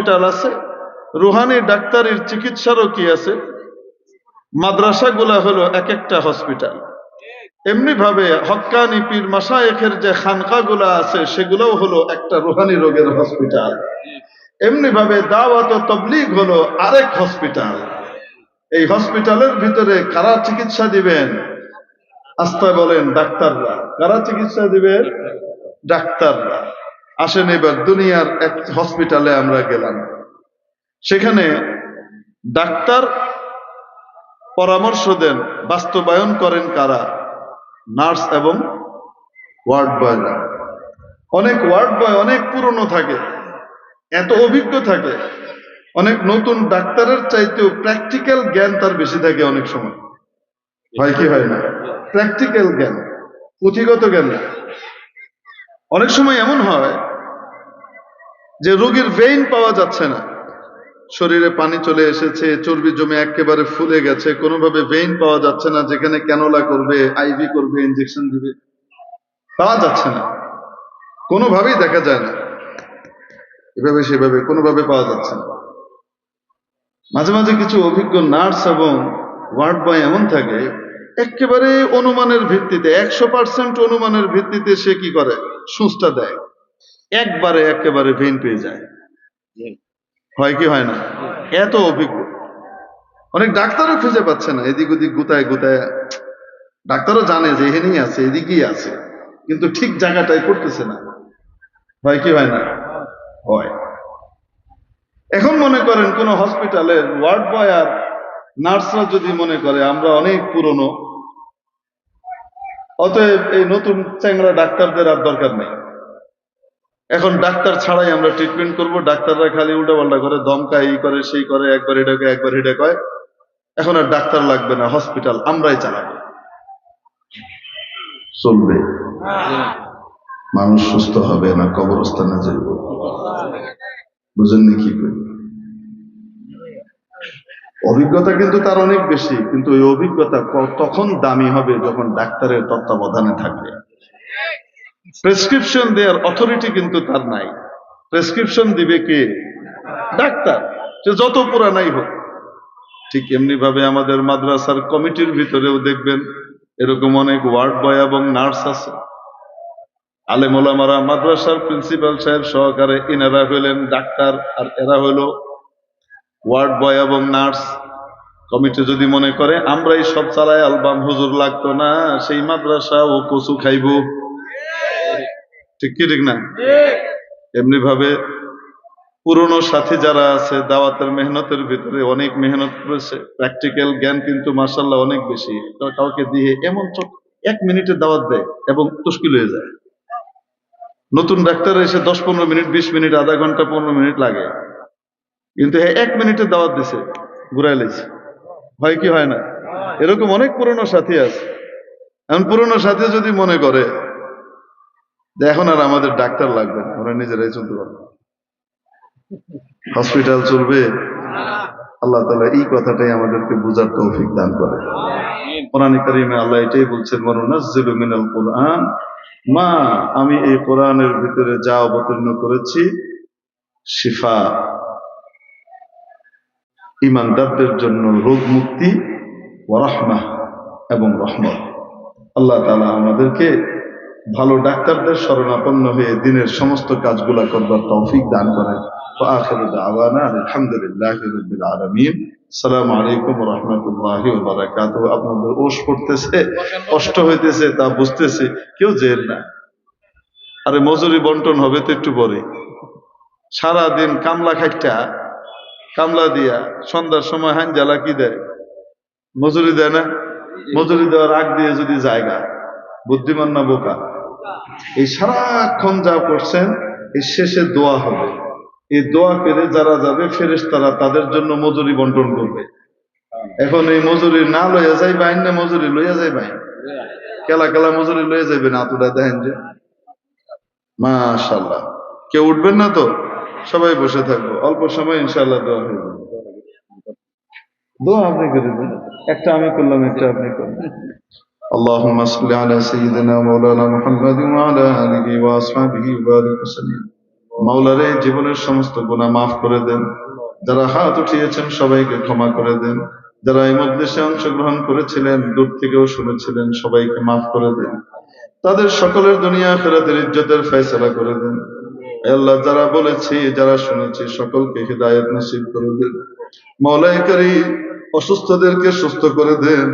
Hospital আছে, Rouhani ডাক্তারের চিকিৎসারও কি আছে, মাদ্রাসাগুলা হলো এক একটা হসপিটাল। এমনি ভাবে হক্কানি পীর মাশায়েখের যে খানকাগুলা আছে সেগুলোও হলো একটা রুহানি রোগের হসপিটাল। এমনি ভাবে দাওয়াত ও তাবলীগ হলো আরেক হসপিটাল। এই হসপিটালের ভিতরে কারা চিকিৎসা দিবেন? আস্তে বলেন ডাক্তাররা। কারা চিকিৎসা দিবেন? ডাক্তাররা। আসেন এবার দুনিয়ার এক হসপিটালে আমরা গেলাম, সেখানে ডাক্তার পরামর্শ দেন, বাস্তবায়ন করেন কারা? নার্স এবং ওয়ার্ড বয়রা। অনেক ওয়ার্ড বয় অনেক পুরনো থাকে, এত অভিজ্ঞ থাকে, অনেক নতুন ডাক্তারের চাইতেও প্র্যাকটিক্যাল জ্ঞান তার বেশি থাকে। অনেক সময় হয় কি হয় না? প্র্যাকটিক্যাল জ্ঞান, পুঁথিগত জ্ঞান না। অনেক সময় এমন হয় যে রোগীর ভেইন পাওয়া যাচ্ছে না, শরীরে পানি চলে এসেছে, চর্বি জমে একেবারে ফুলে গেছে, কোনোভাবে ভেইন পাওয়া যাচ্ছে না, যেখানে ক্যানোলা করবে, আইভি করবে, ইনজেকশন দিবে, পাওয়া যাচ্ছে না, কোনোভাবেই দেখা যায় না, এভাবে সেভাবে কোনোভাবে পাওয়া যাচ্ছে না। মাঝে মাঝে কিছু অভিজ্ঞ নার্স এবং ওয়ার্ড বয় এমন থাকে, একেবারে অনুমানের ভিত্তিতে 100% অনুমানের ভিত্তিতে সে কি করে? সুচটা দেয়, একবারে একেবারে ভেইন পেয়ে যায়। হয় কি হয় না? এত অভিজ্ঞ। অনেক ডাক্তারও খুঁজে পাচ্ছে না, এদিক ওদিক গুতায় গুতায়, ডাক্তারও জানে যে এখানেই আছে, এদিকেই আছে, কিন্তু ঠিক জায়গাটাই করতেছে না। হয় কি হয় না? হয়। এখন মনে করেন কোন হসপিটালের ওয়ার্ড বয় আর নার্সরা যদি মনে করে আমরা অনেক পুরনো, অতএব এই নতুন চ্যাংড়া ডাক্তারদের আর দরকার নেই, এখন ডাক্তার ছাড়াই আমরা ট্রিটমেন্ট করব, ডাক্তাররা খালি উল্টাপাল্টা করে, দমকা, এই করে সেই করে, একবার এটা কয় একবার এটা কয়, এখন আর ডাক্তার লাগবে না, হসপিটাল আমরাই চালাবো। চলবে? মানুষ সুস্থ হবে না কবরস্থানে যাইব? বুঝেননি কি করে? অভিজ্ঞতা কিন্তু তার অনেক বেশি, কিন্তু ওই অভিজ্ঞতা তখন দামি হবে যখন ডাক্তারের তত্ত্বাবধানে থাকবে। প্রেসক্রিপশন দেওয়ার অথরিটি কিন্তু তার নাই। প্রেসক্রিপশন দিবে কে? ডাক্তার, সে যত পুরানাই হোক। ঠিক এমনি ভাবে আমাদের মাদ্রাসার কমিটির ভিতরেও দেখবেন এরকম অনেক ওয়ার্ড বয় এবং নার্স আছে। আলেম ওলামারা, মাদ্রাসার প্রিন্সিপাল সাহেব সহকারে, এনারা হইলেন ডাক্তার আর এরা হইল ওয়ার্ড বয় এবং নার্স। কমিটি যদি মনে করে আমরাই সব চালাই আলবাম, হুজুর লাগতো না, সেই মাদ্রাসা ও কচু খাইব। ঠিক কি ঠিক না? এমনি ভাবে পুরনো সাথী যারা আছে, দাওয়াতের মেহনতের ভিতরে অনেক মেহনত করেছে, প্র্যাকটিক্যাল জ্ঞান কিন্তু মাশাআল্লাহ অনেক বেশি। কাউকে দিয়ে এমন 1 মিনিটে দাওয়াত দেয় এবং মুশকিল হয়ে যায়। নতুন ডাক্তার এসে 10-15 মিনিট, 20 মিনিট, আধা ঘন্টা, 15 মিনিট লাগে, কিন্তু 1 মিনিটে দাওয়াত দিছে, ঘুরাই লেছে। হয় কি হয় না? এরকম অনেক পুরনো সাথী আছে। এখন পুরনো সাথী যদি মনে করে যে এখন আর আমাদের ডাক্তার লাগবে না, ওরা নিজেরাই চলতে পারবে, হসপিটাল চলবে? আল্লাহ তাআলা এই কথাটাই আমাদেরকে বুঝার তৌফিক দান করে। কোরআনে কারিমে আল্লাহ এটাই বলছেন, ওয়ানুনাজ্জিলু মিনাল কুরআন মা, আমি এই কোরআনের ভিতরে যা অবতীর্ণ করেছি শিফা, ঈমানদারদের জন্য রোগ মুক্তি, ওয়া রাহমাহ, এবং রহমত। আল্লাহ তাআলা আমাদেরকে ভালো ডাক্তারদের শরণাপন্ন হয়ে দিনের সমস্ত কাজগুলা করবার তৌফিক দান করেন। ওয়া আখিরু দাওয়ানা আলহামদুলিল্লাহি রাব্বিল আলামিন। আসসালামু আলাইকুম ওয়া রাহমাতুল্লাহি ওয়া বারাকাতুহু। আপনাদের ওশ পড়তেছে, কষ্ট হইতেছে, তা বুঝতেছি, কেউ জেল না। আরে মজুরি বন্টন হবে তো একটু পরে। সারাদিন কামলা খাইটা, কামলা দিয়া সন্ধ্যার সময় হাঞ্জালা কি দেয়? মজুরি দেয় না? মজুরি দেওয়ার আগ দিয়ে যদি জায়গা, বুদ্ধিমান না বোকা? এই সারাক্ষণ যা করছেন, এই শেষে দোয়া হবে, এই দোয়া পেরে যারা যাবে ফেরেশতারা তাদের জন্য মজুরি বন্টন করবে। এখন এই মজুরি না লইয়া যাই বাইন, না মজুরি লইয়া যাই বাইন, কেলা কেলা মজুরি লইয়া যাবেন। আতুরা দেখেন যে মাশাআল্লাহ, কেউ উঠবেন না তো? সবাই বসে থাকবো, অল্প সময় ইনশাআল্লাহ দোয়া হয়ে যাবে। দোয়া আপনি করে দেন, একটা আমি করলাম, একটা আপনি করলেন। اللهم صل على سيدنا مولانا محمد وعلى آله وأصحابه وبارك وسلم মাওলার এই জীবনের সমস্ত গুনাহ মাফ করে দেন। যারা হাত উঠিয়েছেন সবাইকে ক্ষমা করে দেন। যারা এই মজলিসে অংশগ্রহণ করেছিলেন, দূর থেকেও শুনেছিলেন, সবাইকে মাফ করে দেন। তাদের সকলের দুনিয়া আখিরাতের ইজ্জতের ফয়সালা করে দেন। হে আল্লাহ, যারা বলেছি, যারা শুনেছি, সকলকে হিদায়াত নসিব করে দেন। মওলাই কারীম, অসুস্থদেরকে সুস্থ করে দেন,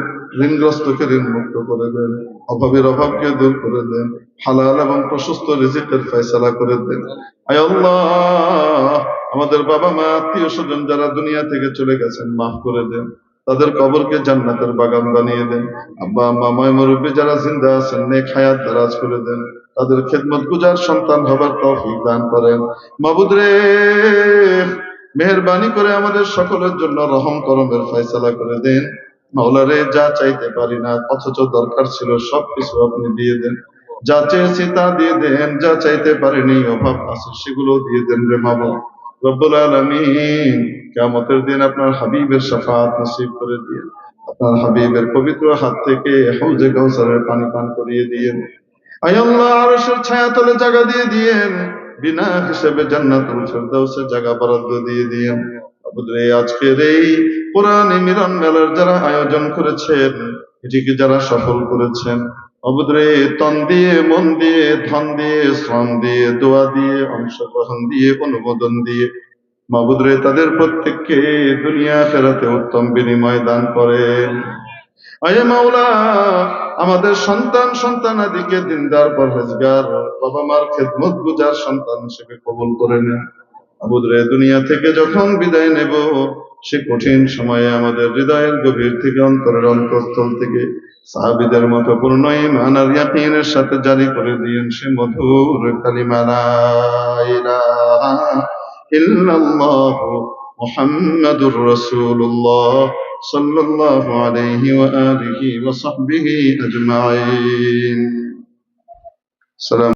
ঋণগ্রস্তকে ঋণ মুক্ত করে দেন, অভাবের অভাবকে দূর করে দেন, হালাল এবং প্রশস্ত রিজিকের ফয়সালা করে দেন। আয় আল্লাহ, আমাদের বাবা মা আত্মীয় স্বজন যারা দুনিয়া থেকে চলে গেছেন, মাফ করে দেন। তাদের কবরকে জান্নাতের বাগান বানিয়ে দেন। আব্বা আম্মা ময় মুরব্বী যারা জিন্দা আছেন, নেক হায়াত দারাজ করে দেন। তাদের খেদমত গুজার সন্তান হবার তৌফিক দান করেন। মাবুদ রে, মেহেরবানি করে আমাদের সকলের জন্য রহম করমের ফয়সালা করে দেন। মাওলা রে, যা চাইতে পারি না অথচ দরকার ছিল সবকিছু আপনি দিয়ে দেন। যা চেয়েছি তা দিয়ে দেন, যা চাইতে পারিনি অভাব আছে সেগুলো দিয়ে দেন রে মাবুদ রব্বুল আলামিন। কিয়ামতের দিন আপনার হাবিবের শাফাআত নসিব করে দিয়েন। আপনার হাবিবের পবিত্র হাত থেকে হাউজে কাউসারের পানি পান করিয়ে দিয়েন। আয় আল্লাহ, আরশের ছায়াতলে জায়গা দিয়ে দিয়েন। বিনা হিসেবে জান্নাতুল ফেরদাউসে জায়গা বরাদ্দ দিয়ে দিয়েন। মাবুদ রে, আজকের এই কোরআনী মিলন মেলার যারা আয়োজন করেছেন, এটিকে যারা সফল করেছেন, মাবুদ রে, তন দিয়ে, মন দিয়ে, ধন দিয়ে, শ্রম দিয়ে, দোয়া দিয়ে, অংশগ্রহণ দিয়ে, অনুমোদন দিয়ে, মাবুদ রে, তাদের প্রত্যেককে দুনিয়া আখিরাতে উত্তম বিনিময় দান করেন। আয়ে মাওলা, আমাদের সন্তান সন্তানাদিকে দিনদার পরহেজগার বাবা মার খেদমত গুজার সন্তান হিসেবে কবুল করে নেন। মাবুদ রে, দুনিয়া থেকে যখন বিদায় নেব, সে কঠিন সময়ে আমাদের হৃদয়ের গভীর থেকে, অন্তরের অন্তঃস্থল থেকে সাহাবীদের মতো পূর্ণ ঈমান আর ইয়াকিনের সাথে জারি করে দিয়েন সে মধুর কালিমা লা ইলাহা ইল্লাল্লাহু মুহাম্মাদুর রাসূলুল্লাহ সাল্লাল্লাহু আলাইহি ওয়া আলিহি ওয়া সাহবিহি আজমাইন। সালাম।